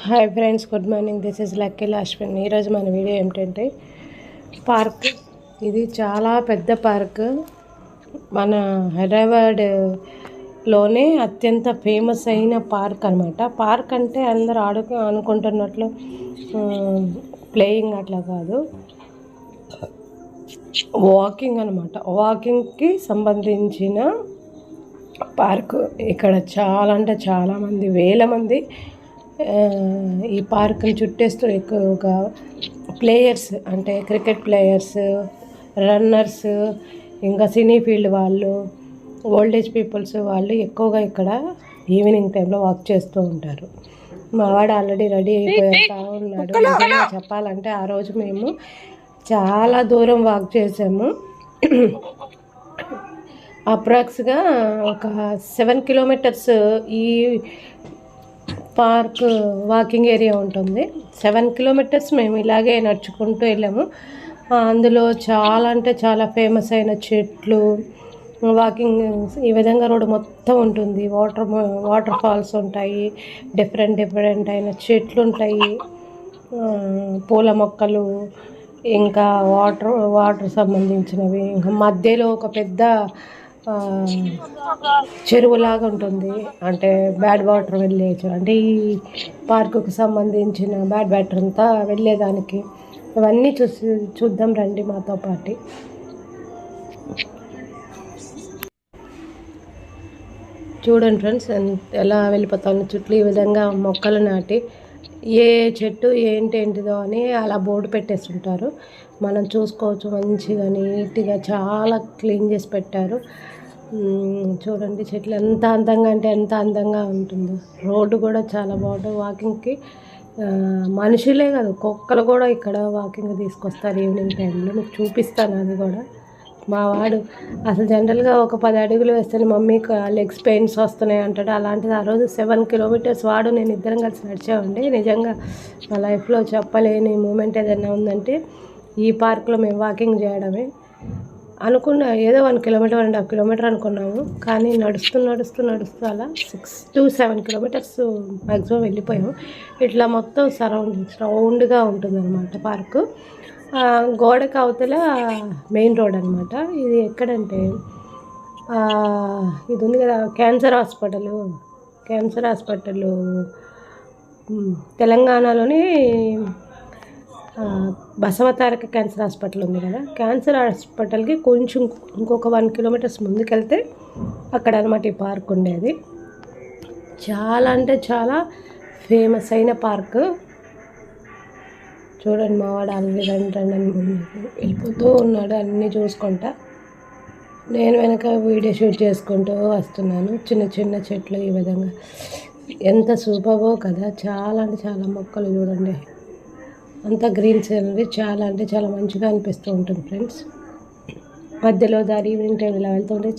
Hi friends, good morning. This is lucky లాష్మిన్. ఈరోజు మన వీడియో ఏమిటంటే పార్క్. ఇది చాలా పెద్ద పార్క్. మన హైదరాబాద్లోనే అత్యంత ఫేమస్ అయిన పార్క్ అనమాట. పార్క్ అంటే అందరూ అనుకుంటున్నట్లు ప్లేయింగ్ అట్లా కాదు, వాకింగ్ అనమాట. వాకింగ్కి సంబంధించిన పార్కు. ఇక్కడ చాలా అంటే చాలామంది, వేల మంది ఈ పార్క్ని చుట్టేస్తూ ఎక్కువగా ప్లేయర్స్, అంటే క్రికెట్ ప్లేయర్స్, రన్నర్స్, ఇంకా సినీ ఫీల్డ్ వాళ్ళు, ఓల్డేజ్ పీపుల్స్ వాళ్ళు ఎక్కువగా ఇక్కడ ఈవినింగ్ టైంలో వాక్ చేస్తూ ఉంటారు. మా వాడు ఆల్రెడీ రెడీ అయిపోతా ఉన్నాడు. నిజంగా చెప్పాలంటే ఆ రోజు మేము చాలా దూరం వాక్ చేసాము. అప్రాక్స్గా ఒక 7 కిలోమీటర్స్ ఈ పార్క్ వాకింగ్ ఏరియా ఉంటుంది. 7 కిలోమీటర్స్ మేము ఇలాగే నడుచుకుంటూ వెళ్ళాము. అందులో చాలా అంటే చాలా ఫేమస్ అయిన చెట్లు, వాకింగ్ ఈ విధంగా రోడ్డు మొత్తం ఉంటుంది. వాటర్ ఫాల్స్ ఉంటాయి, డిఫరెంట్ అయిన చెట్లు ఉంటాయి, పూల మొక్కలు, ఇంకా వాటర్ సంబంధించినవి. ఇంకా మధ్యలో ఒక పెద్ద చెరువులాగా ఉంటుంది, అంటే బ్యాడ్ వాటర్ వెళ్ళే అంటే ఈ పార్కుకు సంబంధించిన బ్యాడ్ వాటర్ అంతా వెళ్ళేదానికి. ఇవన్నీ చూద్దాం రండి మాతో పాటు. చూడండి ఫ్రెండ్స్, ఎలా వెళ్ళిపోతాను చుట్టూ ఈ విధంగా మొక్కలు నాటి, ఏ చెట్టు ఏంటిదో అని అలా బోర్డు పెట్టేస్తుంటారు. మనం చూసుకోవచ్చు. మంచిగా నీట్గా చాలా క్లీన్ చేసి పెట్టారు. చూడండి చెట్లు ఎంత అందంగా అంటే ఎంత అందంగా ఉంటుందో. రోడ్డు కూడా చాలా బాగుంటుంది వాకింగ్కి. మనుషులే కాదు, కుక్కలు కూడా ఇక్కడ వాకింగ్ తీసుకొస్తారు ఈవినింగ్ టైంలో. మీకు చూపిస్తాను అది కూడా. మా వాడు అసలు జనరల్గా ఒక 10 అడుగులు వేస్తే మమ్మీకి లెగ్స్ పెయిన్స్ వస్తున్నాయి అంటాడు. అలాంటిది ఆ రోజు 7 కిలోమీటర్స్ వాడు నేను ఇద్దరం కలిసి నడిచామండి. నిజంగా మా లైఫ్లో చెప్పలేని మూమెంట్ ఏదైనా ఉందంటే ఈ పార్క్లో మేము వాకింగ్ చేయడమే. ఏదో 1 కిలోమీటర్ 1.5 కిలోమీటర్ అనుకున్నాము, కానీ నడుస్తూ అలా 6 to 7 కిలోమీటర్స్ మ్యాక్సిమం వెళ్ళిపోయాము. ఇట్లా మొత్తం రౌండ్గా ఉంటుంది అనమాట పార్కు. గోడకు అవతల మెయిన్ రోడ్ అనమాట. ఇది ఎక్కడంటే ఇది ఉంది కదా, క్యాన్సర్ హాస్పిటల్ తెలంగాణలోని బసవతారక క్యాన్సర్ హాస్పిటల్ ఉంది కదా. క్యాన్సర్ హాస్పిటల్కి కొంచెం ఇంకొక 1 కిలోమీటర్స్ ముందుకెళ్తే అక్కడ అనమాట ఈ పార్క్ ఉండేది. చాలా అంటే చాలా ఫేమస్ అయిన పార్క్. చూడండి, మా వాడు అన్ని రండి వెళ్ళిపోతూ ఉన్నాడు, అన్నీ చూసుకుంటా. నేను వెనక వీడియో షూట్ చేసుకుంటూ వస్తున్నాను. చిన్న చెట్లు ఈ విధంగా ఎంత సూపర్బో కదా. చాలా అంటే చాలా మొక్కలు చూడండి, అంతా గ్రీన్ సీనరీ. చాలా అంటే చాలా మంచిగా అనిపిస్తూ ఉంటుంది ఫ్రెండ్స్. మధ్యలో దారి ఈవినింగ్ టైం ఇలా వెళ్తుంటే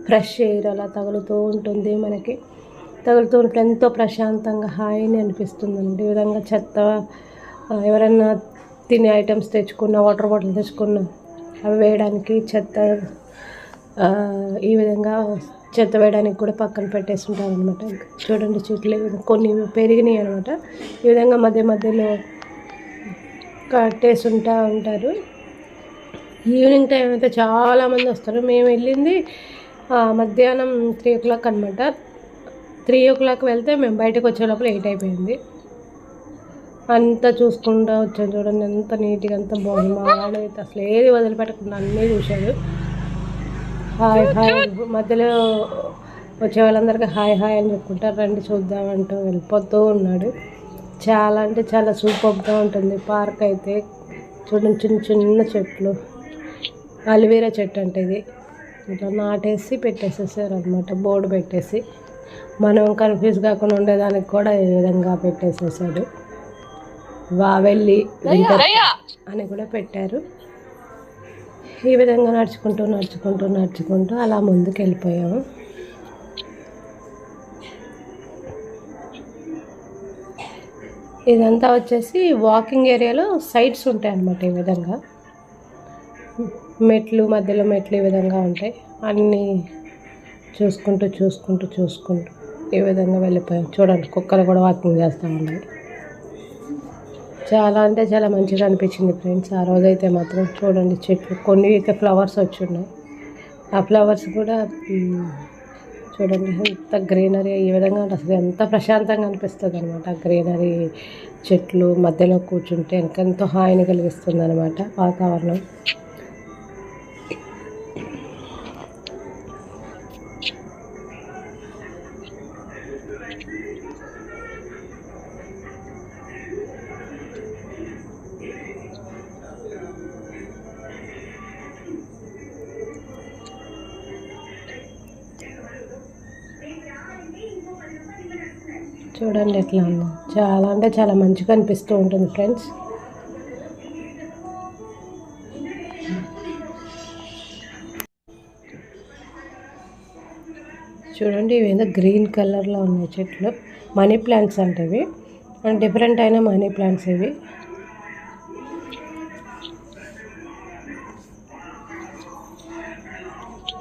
ఫ్రెష్ ఎయిర్ అలా తగులుతూ ఉంటుంది. మనకి తగులుతూ ఉంటే ఎంతో ప్రశాంతంగా హాయిని అనిపిస్తుందండి. ఈ విధంగా చెత్త ఎవరైనా తినే ఐటమ్స్ తెచ్చుకున్న, వాటర్ బాటిల్ తెచ్చుకున్న అవి వేయడానికి ఈ విధంగా చెత్త వేయడానికి కూడా పక్కన పెట్టేస్తుంటారు అనమాట. చూడండి చెట్లు కొన్ని పెరిగినాయి అనమాట. ఈ విధంగా మధ్యలో కట్టేసి ఉంటారు. ఈవినింగ్ టైం అయితే చాలామంది వస్తారు. మేము వెళ్ళింది మధ్యాహ్నం 3 o'clock అనమాట. 3 o'clock వెళ్తే మేము బయటకు వచ్చే లోపల 8 అయిపోయింది. అంతా చూసుకుంటూ వచ్చాను. చూడండి ఎంత నీట్గా, అంత బాగుంది. మా వాడు అయితే అసలు ఏది వదిలిపెట్టకుండా అన్నీ చూశాడు. హాయ్ మధ్యలో వచ్చే వాళ్ళందరికీ హాయ్ అని చెప్పుకుంటారు. రండి చూద్దామంటూ వెళ్ళిపోతూ ఉన్నాడు. చాలా అంటే చాలా సూపర్గా ఉంటుంది పార్క్ అయితే. చూడండి చిన్న చెట్లు, అలివేరా చెట్టు అంటే ఇది ఇట్లా నాటేసి పెట్టేసేసారు అనమాట. బోర్డు పెట్టేసి మనం కన్ఫ్యూజ్ కాకుండా ఉండేదానికి కూడా ఈ విధంగా పెట్టేసేసాడు. వావెల్లి అని కూడా పెట్టారు. ఈ విధంగా నడుచుకుంటూ అలా ముందుకు వెళ్ళిపోయాము. ఇదంతా వచ్చేసి వాకింగ్ ఏరియాలో సైడ్స్ ఉంటాయి అన్నమాట. ఈ విధంగా మధ్యలో మెట్లు ఈ విధంగా ఉంటాయి. అన్నీ చూసుకుంటూ ఈ విధంగా వెళ్ళిపోయాం. చూడండి కుక్కలు కూడా వాకింగ్ చేస్తూ ఉన్నాయి. చాలా అంటే చాలా మంచిగా అనిపించింది ఫ్రెండ్స్. ఆ రోజైతే మాత్రం చూడండి చెట్లు కొన్ని అయితే ఫ్లవర్స్ వచ్చి ఉన్నాయి. ఆ ఫ్లవర్స్ కూడా చూడండి ఎంత గ్రీనరీ ఈ విధంగా అసలు ఎంత ప్రశాంతంగా అనిపిస్తుంది అనమాట. గ్రీనరీ చెట్లు మధ్యలో కూర్చుంటే ఎంతో హాయిని కలిగిస్తుంది అనమాట వాతావరణం. చూడండి ఎట్లా ఉందో, చాలా అంటే చాలా మంచిగా అనిపిస్తూ ఉంటుంది ఫ్రెండ్స్. చూడండి ఇవేదో గ్రీన్ కలర్లో ఉన్నాయి చెట్లు, మనీ ప్లాంట్స్ అంటే ఇవి, డిఫరెంట్ అయిన మనీ ప్లాంట్స్ ఇవి.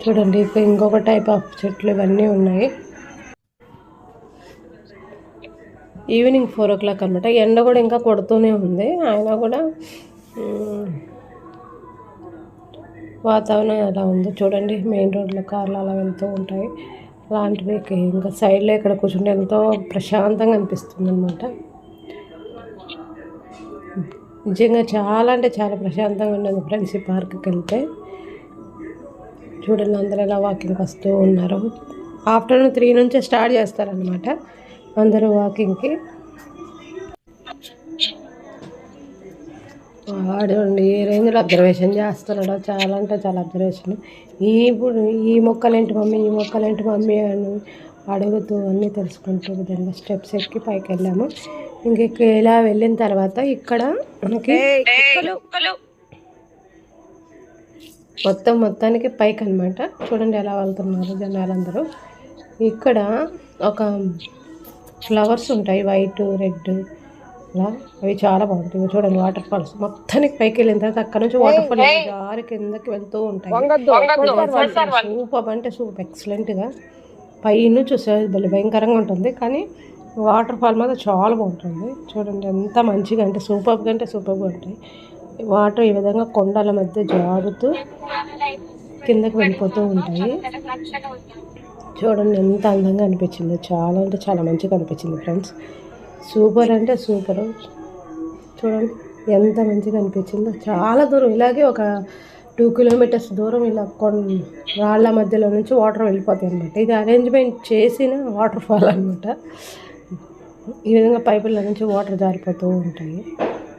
చూడండి ఇక్కడ ఇంకొక టైప్ ఆఫ్ చెట్లు ఇవన్నీ ఉన్నాయి. ఈవినింగ్ 4 o'clock అనమాట. ఎండ కూడా ఇంకా కొడుతూనే ఉంది, అయినా కూడా వాతావరణం ఎలా ఉందో చూడండి. మెయిన్ రోడ్లో కార్లు అలా వెళ్తూ ఉంటాయి. అలాంటివి ఇంకా సైడ్లో ఇక్కడ కూర్చుంటే ఎంతో ప్రశాంతంగా అనిపిస్తుంది అనమాట. నిజంగా చాలా అంటే చాలా ప్రశాంతంగా ఉండదు ఫ్రెండ్స్ ఈ పార్క్కి వెళ్తే. చూడండి అందరూ ఎలా వాకింగ్కి వస్తూ ఉన్నారు. ఆఫ్టర్నూన్ 3 నుంచే స్టార్ట్ చేస్తారనమాట అందరూ వాకింగ్కి. వాడండి ఏ రేంజ్లో అబ్జర్వేషన్ చేస్తున్నాడో, చాలా అంటే చాలా అబ్జర్వేషన్. ఇప్పుడు ఈ మొక్కలేంటి మమ్మీ, ఈ మొక్కలేంటి మమ్మీ అని అడుగుతూ అన్నీ తెలుసుకుంటూ విధంగా స్టెప్స్ ఎక్కి పైకి వెళ్ళాము. ఇంక ఇలా వెళ్ళిన తర్వాత ఇక్కడ మనకి మొత్తానికి పైకి అనమాట. చూడండి ఎలా వెళ్తున్నారు జనాలందరూ. ఇక్కడ ఒక ఫ్లవర్స్ ఉంటాయి, వైట్ రెడ్ అలా, అవి చాలా బాగుంటాయి. చూడండి వాటర్ ఫాల్స్ మొత్తానికి పైకి వెళ్ళిన తర్వాత అక్కడ నుంచి వాటర్ ఫాల్ జారి కిందకి వెళ్తూ ఉంటాయి. సూపర్ అంటే సూపర్ ఎక్సలెంట్గా పైన చూసేది భయంకరంగా ఉంటుంది, కానీ వాటర్ ఫాల్ మాత్రం చాలా బాగుంటుంది. చూడండి ఎంత మంచిగా అంటే సూపర్గా ఉంటాయి. వాటర్ ఈ విధంగా కొండల మధ్య జారుతూ కిందకి వెళ్ళిపోతూ ఉంటాయి. చూడండి ఎంత అందంగా అనిపించింది, చాలా అంటే చాలా మంచిగా అనిపించింది ఫ్రెండ్స్. సూపర్ అంటే సూపర్. చూడండి ఎంత మంచిగా అనిపించిందో. చాలా దూరం ఇలాగే ఒక 2 kilometers దూరం ఇలా రాళ్ళ మధ్యలో నుంచి వాటర్ వెళ్ళిపోతాయి అనమాట. ఇది అరేంజ్మెంట్ చేసిన వాటర్ ఫాల్ అనమాట. ఈ విధంగా పైపుల నుంచి వాటర్ జారిపోతూ ఉంటాయి.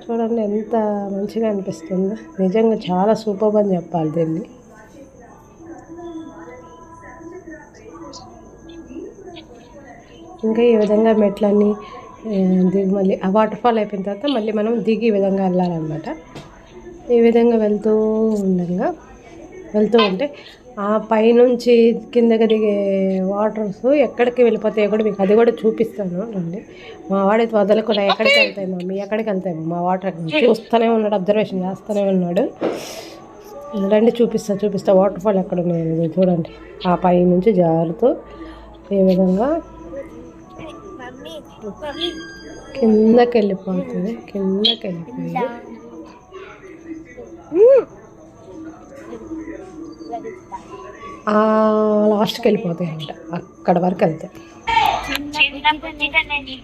చూడండి ఎంత మంచిగా అనిపిస్తుందో. నిజంగా చాలా సూపర్ అని చెప్పాలి దీన్ని. ఇంకా ఈ విధంగా మెట్లన్నీ దిగి మళ్ళీ ఆ వాటర్ ఫాల్ అయిపోయిన తర్వాత మళ్ళీ మనం దిగి ఈ విధంగా వెళ్ళాలన్నమాట. ఈ విధంగా వెళ్తూ ఉంటే ఆ పైనుంచి కిందకి దిగే వాటర్స్ ఎక్కడికి వెళ్ళిపోతాయో కూడా మీకు అది కూడా చూపిస్తాను రండి. మా వాడైతే వదలకుండా ఎక్కడికి వెళ్తాయి మమ్మీ, ఎక్కడికి వెళ్తాయి మా వాటర్ చూస్తూనే ఉన్నాడు, అబ్జర్వేషన్ చేస్తూనే ఉన్నాడు. రండి చూపిస్తా వాటర్ ఫాల్ ఎక్కడ ఉన్నాయి చూడండి. ఆ పై నుంచి జారుతూ ఈ విధంగా కిందకి వెళ్ళిపోయి లాస్ట్కి వెళ్ళిపోతాయి అంట, అక్కడ వరకు వెళ్తాయి.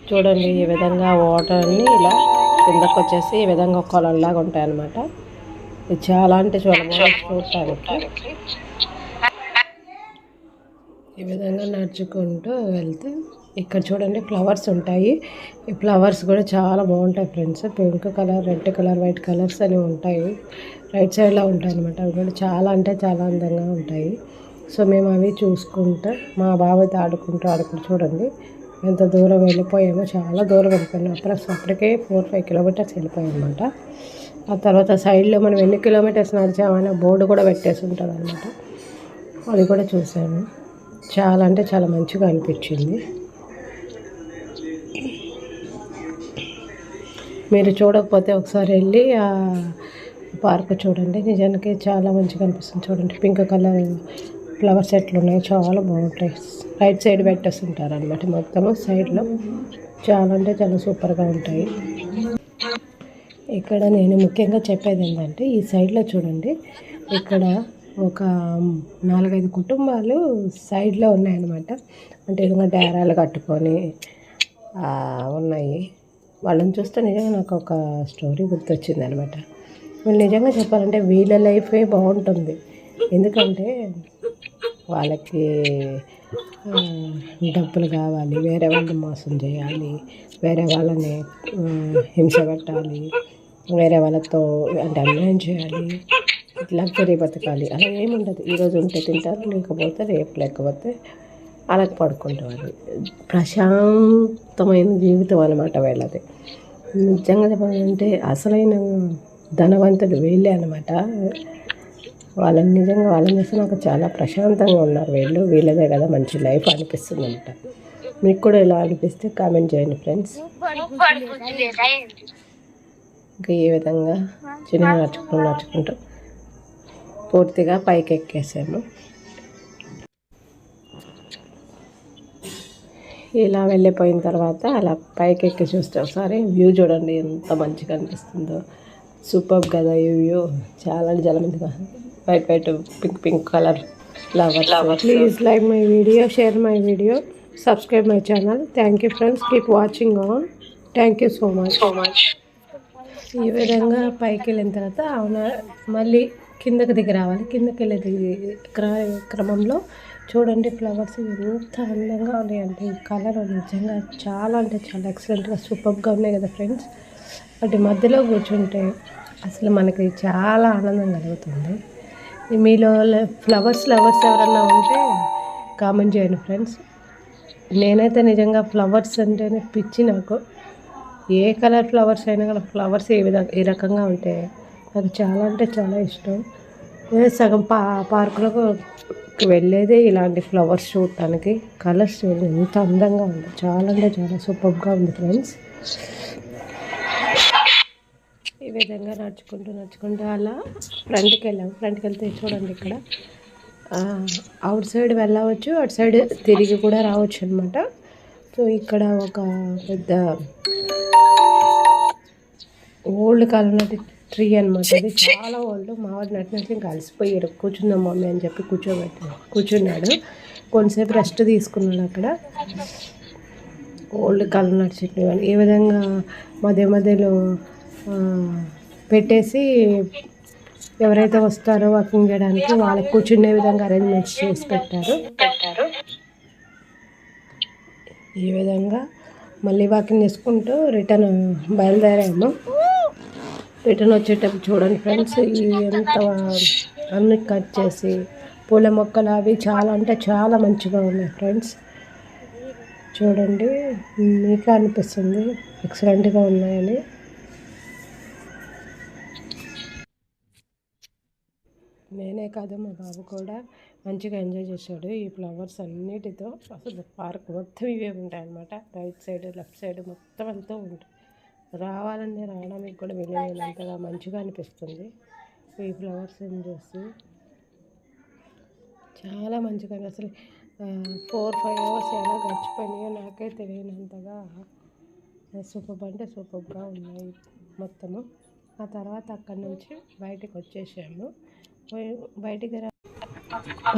చూడండి ఈ విధంగా వాటర్ని ఇలా కిందకు వచ్చేసి ఈ విధంగా కొలంలాగా ఉంటాయి అన్నమాట. ఇది చాలా అంటే చాలా చూడటానికి. ఈ విధంగా నడుచుకుంటూ వెళ్తే ఇక్కడ చూడండి ఫ్లవర్స్ ఉంటాయి. ఈ ఫ్లవర్స్ కూడా చాలా బాగుంటాయి friends. Pink colour, red colour, white colours అని ఉంటాయి. రైట్ సైడ్లో ఉంటాయి అనమాట. అవి కూడా చాలా అంటే చాలా అందంగా ఉంటాయి. సో మేము అవి చూసుకుంటూ మా బాబాయ్తో ఆడుకుంటూ చూడండి ఎంత దూరం వెళ్ళిపోయామో. చాలా దూరం వెళ్ళిపోయాము. అప్పటికే 4-5 kilometers వెళ్ళిపోయాం అనమాట. ఆ తర్వాత సైడ్లో మనం ఎన్ని కిలోమీటర్స్ నడిచామనే బోర్డు కూడా పెట్టేసి ఉంటుంది అనమాట. అది కూడా చూసాము. చాలా అంటే చాలా మంచిగా అనిపించింది. మీరు చూడకపోతే ఒకసారి వెళ్ళి ఆ పార్క్ చూడండి. నిజానికి చాలా మంచిగా అనిపిస్తుంది. చూడండి పింక్ కలర్ ఫ్లవర్స్ ఎట్లున్నాయి, చాలా బాగుంటాయి. రైట్ సైడ్ పెట్టేసి ఉంటారు అనమాట మొత్తము సైడ్లో. చాలా అంటే చాలా సూపర్గా ఉంటాయి. ఇక్కడ నేను ముఖ్యంగా చెప్పేది ఏంటంటే ఈ సైడ్లో చూడండి, ఇక్కడ ఒక 4-5 కుటుంబాలు సైడ్లో ఉన్నాయన్నమాట. అంటే ఏదైనా డేరాలు కట్టుకొని ఉన్నాయి. వాళ్ళని చూస్తే నిజంగా నాకు ఒక స్టోరీ గుర్తొచ్చింది అనమాట. వీళ్ళు నిజంగా చెప్పాలంటే వీళ్ళ లైఫే బాగుంటుంది. ఎందుకంటే వాళ్ళకి డబ్బులు కావాలి, వేరే వాళ్ళని మోసం చేయాలి, వేరే వాళ్ళని హింస పెట్టాలి, వేరే వాళ్ళతో అంటే అన్యాయం చేయాలి, లగ్జరీ బతకాలి, అలా ఏముండదు. ఈరోజు ఉంటే తింటారు, లేకపోతే రేపు లేకపోతే అలా పడుకుంటారు. ప్రశాంతమైన జీవితం అనమాట వీళ్ళది. నిజంగా చెప్పాలంటే అసలైన ధనవంతులు వీళ్ళే అనమాట. వాళ్ళని నిజంగా వాళ్ళని చూస్తే నాకు చాలా ప్రశాంతంగా ఉన్నారు వీళ్ళదే కదా మంచి లైఫ్ అనిపిస్తుంది అనమాట. మీకు కూడా ఇలా అనిపిస్తే కామెంట్ చేయండి ఫ్రెండ్స్. ఇంకా ఈ విధంగా చిన్నగా నడుచుకుంటూ పూర్తిగా పైకి ఎక్కేసాము. ఇలా వెళ్ళిపోయిన తర్వాత అలా పైకి ఎక్కి చూస్తే ఒకసారి వ్యూ చూడండి ఎంత మంచిగా అనిపిస్తుందో. సూపర్ కదా ఈ వ్యూ, చాలా మంచిగా white pink colour flowers. Please like my video, share my video, subscribe my channel. Thank you friends, keep watching on. Thank you so much. ఈ విధంగా పైకి వెళ్ళిన తర్వాత మళ్ళీ కిందకి దిగి రావాలి. కిందకి వెళ్ళేది క్రమంలో చూడండి ఫ్లవర్స్ ఎంత అందంగా ఉన్నాయంటే ఈ కలర్ నిజంగా చాలా అంటే చాలా ఎక్సలెంట్గా సూపర్గా ఉన్నాయి కదా ఫ్రెండ్స్. వాటి మధ్యలో కూర్చుంటే అసలు మనకి చాలా ఆనందం కలుగుతుంది. మీలో ఫ్లవర్స్ ఎవరన్నా ఉంటే కామెంట్ చేయండి ఫ్రెండ్స్. నేనైతే నిజంగా ఫ్లవర్స్ అంటేనే పిచ్చి నాకు. ఏ కలర్ ఫ్లవర్స్ అయినా కానీ ఫ్లవర్స్ ఏ రకంగా ఉంటే నాకు చాలా అంటే చాలా ఇష్టం. నేను సగం పార్కులకు వెళ్ళేదే ఇలాంటి ఫ్లవర్స్ చూడటానికి. కలర్స్ చూడండి ఎంత అందంగా ఉంది, చాలా అంటే చాలా సూపర్గా ఉంది ఫ్రెండ్స్. ఈ విధంగా నడుచుకుంటూ అలా ఫ్రంట్కి వెళ్ళాము. ఫ్రంట్కి వెళ్తే చూడండి ఇక్కడ అవుట్ సైడ్ వెళ్ళవచ్చు, అటు సైడ్ తిరిగి కూడా రావచ్చు అనమాట. సో ఇక్కడ ఒక పెద్ద ఓల్డ్ కాలం నాటి ట్రీ అనమాట. అది చాలా ఓల్డ్. మావాడు నటినట్లు ఇంకా అలసిపోయారు. కూర్చుందాం మమ్మీ అని చెప్పి కూర్చున్నాడు. కొంతసేపు రెస్ట్ తీసుకున్నాడు అక్కడ. ఓల్డ్ కాలం నాటి చెట్టు ఏ విధంగా మధ్యలో పెట్టేసి ఎవరైతే వస్తారో వాకింగ్ చేయడానికి వాళ్ళకి కూర్చునే విధంగా అరేంజ్మెంట్స్ చేసి పెట్టారు. ఈ విధంగా మళ్ళీ వాకింగ్ చేసుకుంటూ బయలుదేరాము. రిటర్న్ వచ్చేటప్పుడు చూడండి ఫ్రెండ్స్, ఎంత అన్ని కట్ చేసి పూల మొక్కలు అవి చాలా అంటే చాలా మంచిగా ఉన్నాయి ఫ్రెండ్స్. చూడండి మీకే అనిపిస్తుంది ఎక్సలెంట్గా ఉన్నాయని. నేనే కాదు మా బాబు కూడా మంచిగా ఎంజాయ్ చేశాడు ఈ ఫ్లవర్స్ అన్నిటితో. అసలు పార్క్ మొత్తం ఇవే ఉంటాయన్నమాట. రైట్ సైడ్ లెఫ్ట్ సైడ్ మొత్తం అంతా ఉంటుంది. రావడానికి కూడా వెళ్ళేంతగా మంచిగా అనిపిస్తుంది ఈ ఫ్లవర్స్ చూసి. చాలా మంచిగా అసలు 4-5 అవర్స్ ఎలా గడిచిపోయినాయో నాకే తెలియనంతగా సూపర్ అంటే సూపర్గా ఉన్నాయి మొత్తము. ఆ తర్వాత అక్కడి నుంచి బయటకు వచ్చేసాము.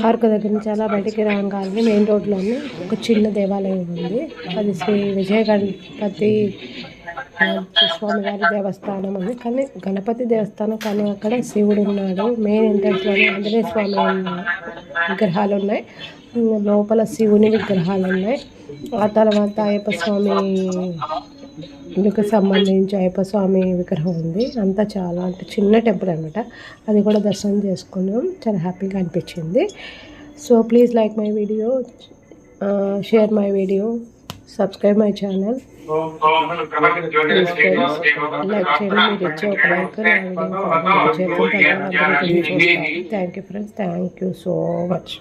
పార్క్ దగ్గర నుంచి అలా బయటికి రాగానే మెయిన్ రోడ్లోనే ఒక చిన్న దేవాలయం ఉంది. అది శ్రీ విజయ గణపతి స్వామి వారి దేవస్థానం అని. కానీ గణపతి దేవస్థానం కానీ అక్కడ శివుడు ఉన్నాడు. మెయిన్ ఎంట్రన్స్లోనే ఆంజనేయ స్వామి విగ్రహాలు ఉన్నాయి, లోపల శివుని విగ్రహాలు ఉన్నాయి. ఆ తర్వాత అయ్యప్ప స్వామికి సంబంధించి అయ్యప్ప స్వామి విగ్రహం ఉంది. అంతా చాలా అంటే చిన్న టెంపుల్ అనమాట. అది కూడా దర్శనం చేసుకున్నాం, చాలా హ్యాపీగా అనిపించింది. So please like my video, share my video, subscribe my channel. Like చేయండి, మీరు ఇచ్చే ఒక లైక్ నా వీడియో చేస్తుంటారు. Thank you friends, thank you so much.